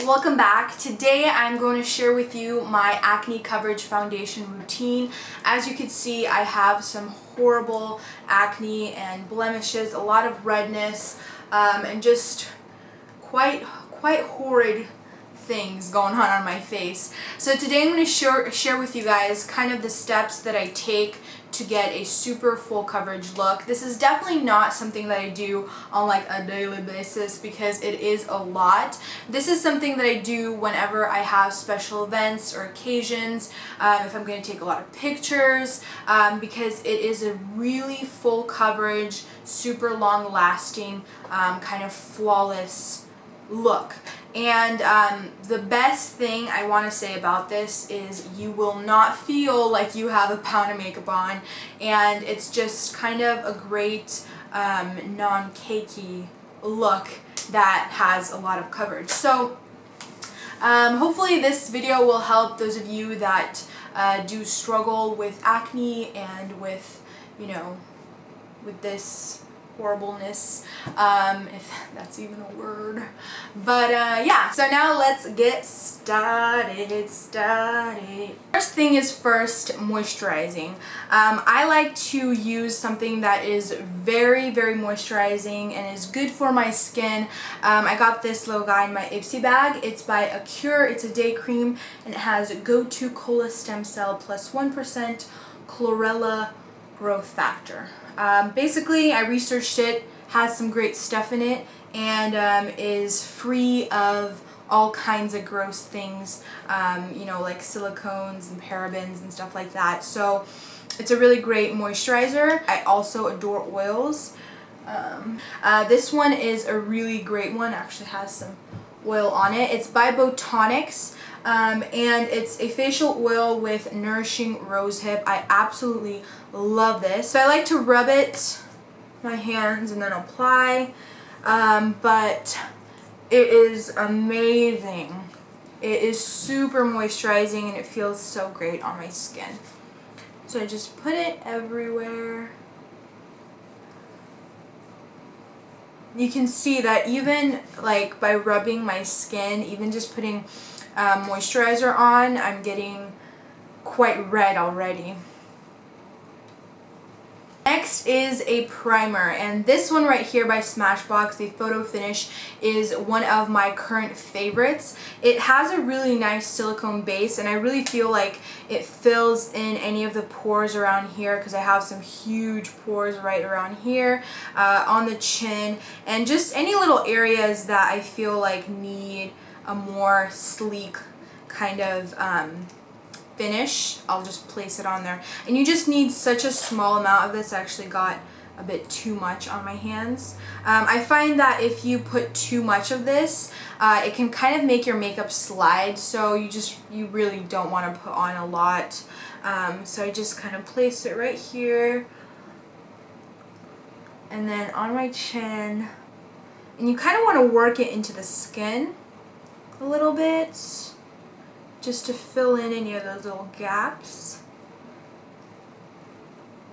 welcome back. Today I'm going to share with you my acne coverage foundation routine. As you can see, I have some horrible acne and blemishes, a lot of redness, and just quite horrid things going on my face. So today I'm going to share with you guys kind of the steps that I take to get a super full coverage look. This is definitely not something that I do on like a daily basis because it is a lot. This is something that I do whenever I have special events or occasions, if I'm going to take a lot of pictures, because it is a really full coverage, super long lasting, kind of flawless look. And the best thing I want to say about this is you will not feel like you have a pound of makeup on, and it's just kind of a great non-cakey look that has a lot of coverage. So hopefully this video will help those of you that do struggle with acne and with, with this horribleness, if that's even a word. But yeah, so now let's get started. First thing is first, moisturizing. I like to use something that is very moisturizing and is good for my skin. I got this little guy in my Ipsy bag. It's by Acure. It's a day cream and it has Go-To Cola Stem Cell plus 1% chlorella growth factor. Basically, I researched it, has some great stuff in it, and is free of all kinds of gross things, like silicones and parabens and stuff like that. So it's a really great moisturizer. I also adore oils. This one is a really great one, actually has some oil on it. It's by Botonics. And it's a facial oil with nourishing rosehip. I absolutely love this. So I like to rub it my hands and then apply, but it is amazing. It is super moisturizing and it feels so great on my skin. So I just put it everywhere. You can see that even like by rubbing my skin, even just putting moisturizer on, I'm getting quite red already. Next is a primer, and this one right here by Smashbox, the Photo Finish, is one of my current favorites. It has a really nice silicone base, and I really feel like it fills in any of the pores around here because I have some huge pores right around here, on the chin, and just any little areas that I feel like need a more sleek kind of finish. I'll just place it on there, and you just need such a small amount of this. I actually got a bit too much on my hands. I find that if you put too much of this, it can kind of make your makeup slide, so you really don't want to put on a lot. So I just kind of place it right here and then on my chin, and you kind of want to work it into the skin a little bit, just to fill in any of those little gaps.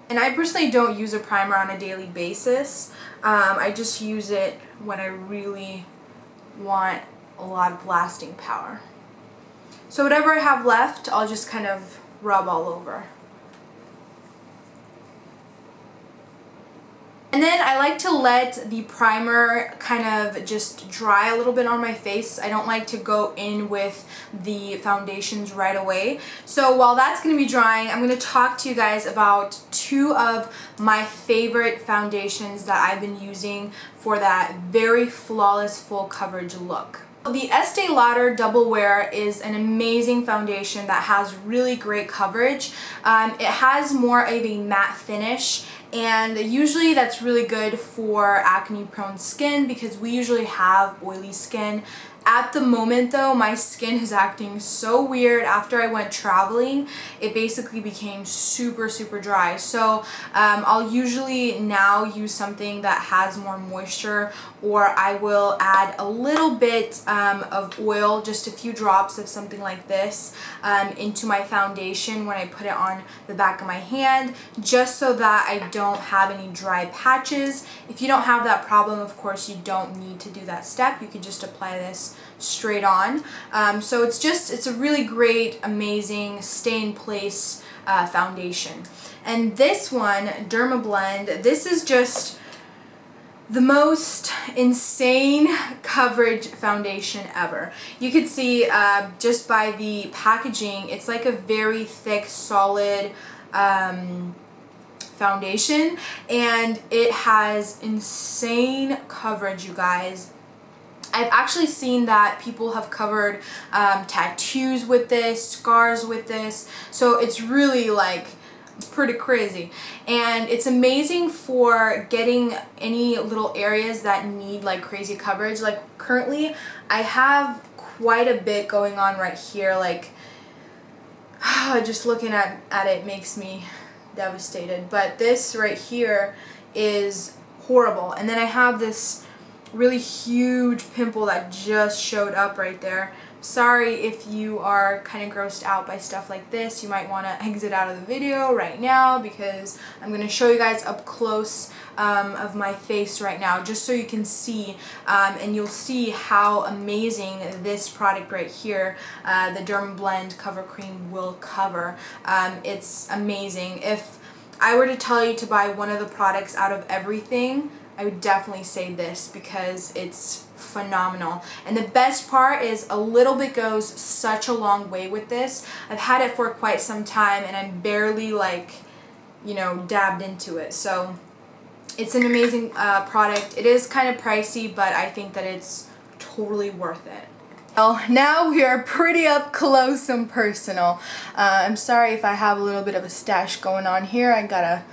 And I personally don't use a primer on a daily basis. I just use it when I really want a lot of lasting power. So whatever I have left, I'll just kind of rub all over. And then I like to let the primer kind of just dry a little bit on my face. I don't like to go in with the foundations right away. So while that's going to be drying, I'm going to talk to you guys about two of my favorite foundations that I've been using for that very flawless full coverage look. The Estee Lauder Double Wear is an amazing foundation that has really great coverage. It has more of a matte finish, and usually that's really good for acne prone skin because we usually have oily skin. At the moment though, my skin is acting so weird. After I went traveling, it basically became super dry. So I'll usually now use something that has more moisture, or I will add a little bit of oil, just a few drops of something like this, into my foundation when I put it on the back of my hand, just so that I don't have any dry patches. If you don't have that problem, of course, you don't need to do that step. You could just apply this straight on. So it's a really great, amazing, stay in place foundation. And this one, Dermablend, this is just the most insane coverage foundation ever. You can see just by the packaging, it's like a very thick, solid foundation, and it has insane coverage, you guys. I've actually seen that people have covered tattoos with this, scars with this, so it's really like pretty crazy. And it's amazing for getting any little areas that need like crazy coverage. Like currently I have quite a bit going on right here, like just looking at it makes me devastated. But this right here is horrible. And then I have this really huge pimple that just showed up right there. Sorry if you are kind of grossed out by stuff like this. You might want to exit out of the video right now, because I'm going to show you guys up close of my face right now, just so you can see, and you'll see how amazing this product right here, the Dermablend Cover Cream, will cover. It's amazing. If I were to tell you to buy one of the products out of everything, I would definitely say this, because it's phenomenal. And the best part is a little bit goes such a long way with this. I've had it for quite some time and I'm barely like, you know, dabbed into it. So it's an amazing product. It is kind of pricey, but I think that it's totally worth it. Well, now we are pretty up close and personal. I'm sorry if I have a little bit of a stash going on here. I gotta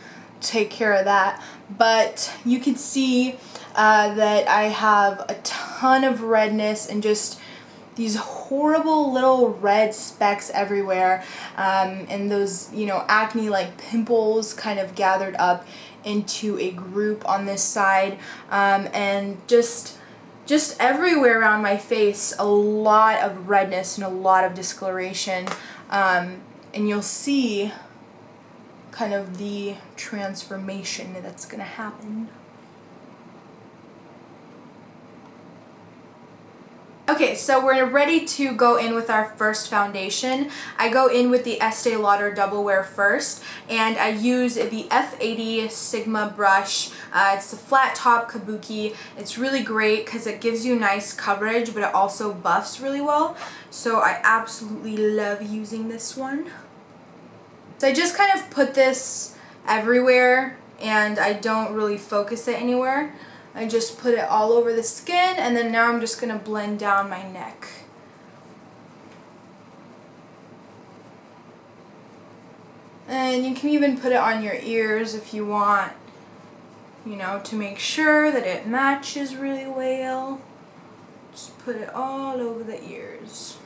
take care of that. But you can see that I have a ton of redness and just these horrible little red specks everywhere, and those, you know, acne like pimples kind of gathered up into a group on this side, and just everywhere around my face, a lot of redness and a lot of discoloration, and you'll see kind of the transformation that's gonna happen. Okay, so we're ready to go in with our first foundation. I go in with the Estee Lauder Double Wear first, and I use the F80 Sigma brush. It's a flat top kabuki. It's really great because it gives you nice coverage, but it also buffs really well. So I absolutely love using this one. So I just kind of put this everywhere, and I don't really focus it anywhere. I just put it all over the skin, and then now I'm just going to blend down my neck. And you can even put it on your ears if you want, you know, to make sure that it matches really well. Just put it all over the ears.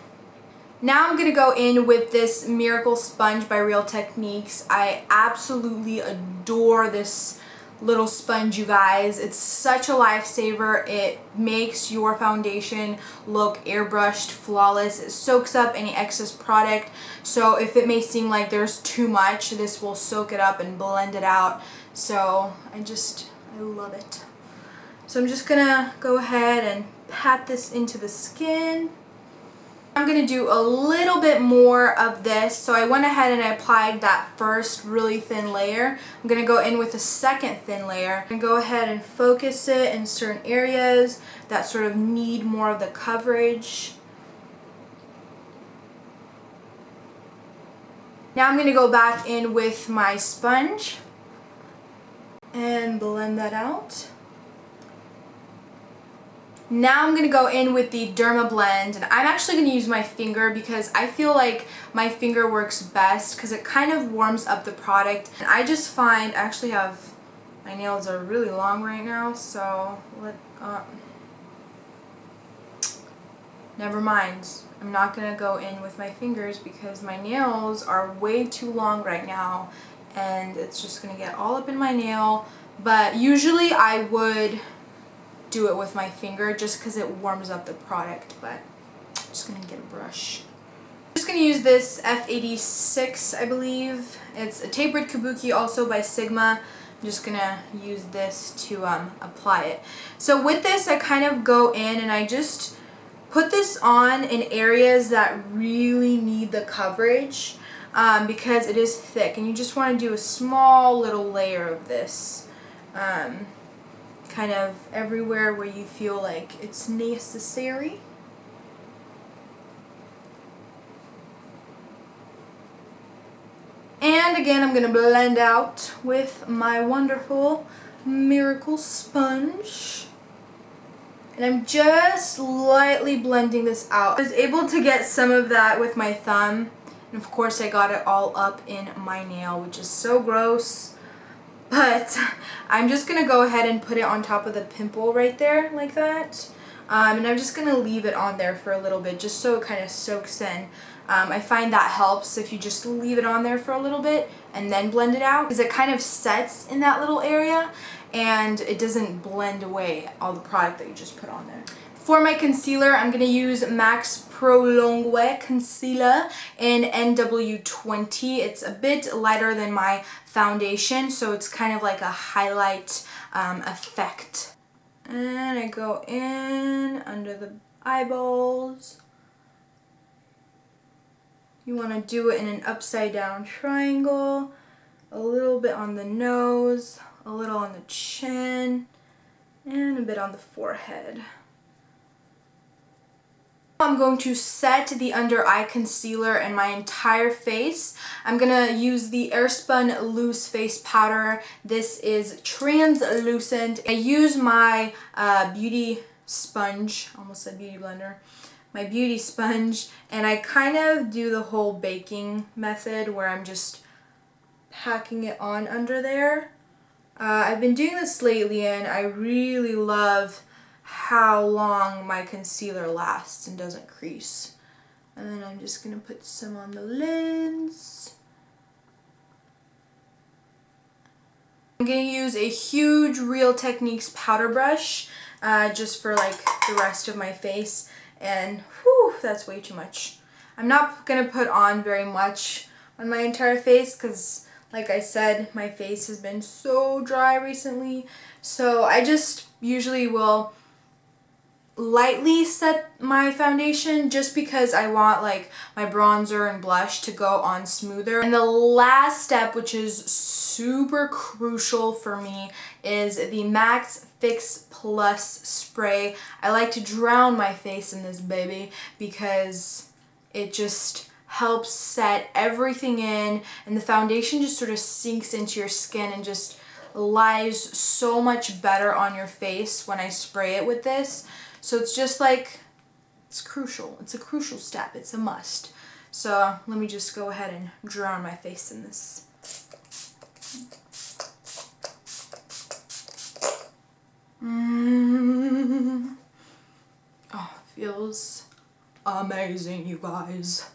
Now I'm going to go in with this Miracle Sponge by Real Techniques. I absolutely adore this little sponge, you guys. It's such a lifesaver. It makes your foundation look airbrushed, flawless. It soaks up any excess product. So if it may seem like there's too much, this will soak it up and blend it out. So I love it. So I'm just gonna go ahead and pat this into the skin. I'm going to do a little bit more of this. So I went ahead and I applied that first really thin layer. I'm going to go in with a second thin layer and go ahead and focus it in certain areas that sort of need more of the coverage. Now I'm going to go back in with my sponge and blend that out. Now I'm going to go in with the Dermablend, and I'm actually going to use my finger because I feel like my finger works best because it kind of warms up the product. And I just find, I actually have, my nails are really long right now, so never mind. I'm not going to go in with my fingers because my nails are way too long right now and it's just going to get all up in my nail. But usually I would do it with my finger just because it warms up the product, but I'm just going to get a brush. I'm just going to use this F86, I believe. It's a tapered kabuki, also by Sigma. I'm just going to use this to apply it. So with this, I kind of go in and I just put this on in areas that really need the coverage because it is thick, and you just want to do a small little layer of this kind of everywhere where you feel like it's necessary. And again, I'm going to blend out with my wonderful Miracle sponge. And I'm just lightly blending this out. I was able to get some of that with my thumb. And of course I got it all up in my nail, which is so gross. But I'm just going to go ahead and put it on top of the pimple right there, like that. And I'm just going to leave it on there for a little bit, just so it kind of soaks in. I find that helps if you just leave it on there for a little bit and then blend it out, because it kind of sets in that little area and it doesn't blend away all the product that you just put on there. For my concealer, I'm going to use MAC's Pro Longue Concealer in NW20. It's a bit lighter than my foundation, so it's kind of like a highlight effect. And I go in under the eyeballs. You want to do it in an upside down triangle, a little bit on the nose, a little on the chin, and a bit on the forehead. I'm going to set the under eye concealer in my entire face. I'm going to use the Airspun Loose Face Powder. This is translucent. I use my beauty sponge, almost said beauty blender, my beauty sponge, and I kind of do the whole baking method where I'm just packing it on under there. I've been doing this lately and I really love how long my concealer lasts and doesn't crease. And then I'm just going to put some on the lids. I'm going to use a huge Real Techniques powder brush just for like the rest of my face. And whew, that's way too much. I'm not going to put on very much on my entire face because, like I said, my face has been so dry recently. So I just usually will lightly set my foundation just because I want like my bronzer and blush to go on smoother. And the last step, which is super crucial for me, is the MAC's Fix Plus spray. I like to drown my face in this baby because it just helps set everything in, and the foundation just sort of sinks into your skin and just lies so much better on your face when I spray it with this. So it's just like, it's crucial. It's a crucial step. It's a must. So let me just go ahead and drown my face in this. Oh, feels amazing, you guys.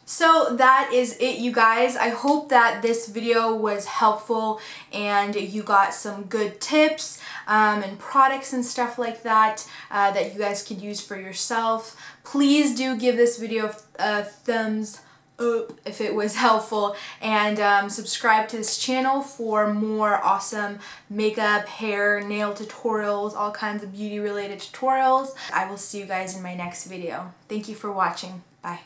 So that is it, you guys. I hope that this video was helpful and you got some good tips and products and stuff like that that you guys could use for yourself. Please do give this video a thumbs up if it was helpful, and subscribe to this channel for more awesome makeup, hair, nail tutorials, all kinds of beauty related tutorials. I will see you guys in my next video. Thank you for watching. Bye.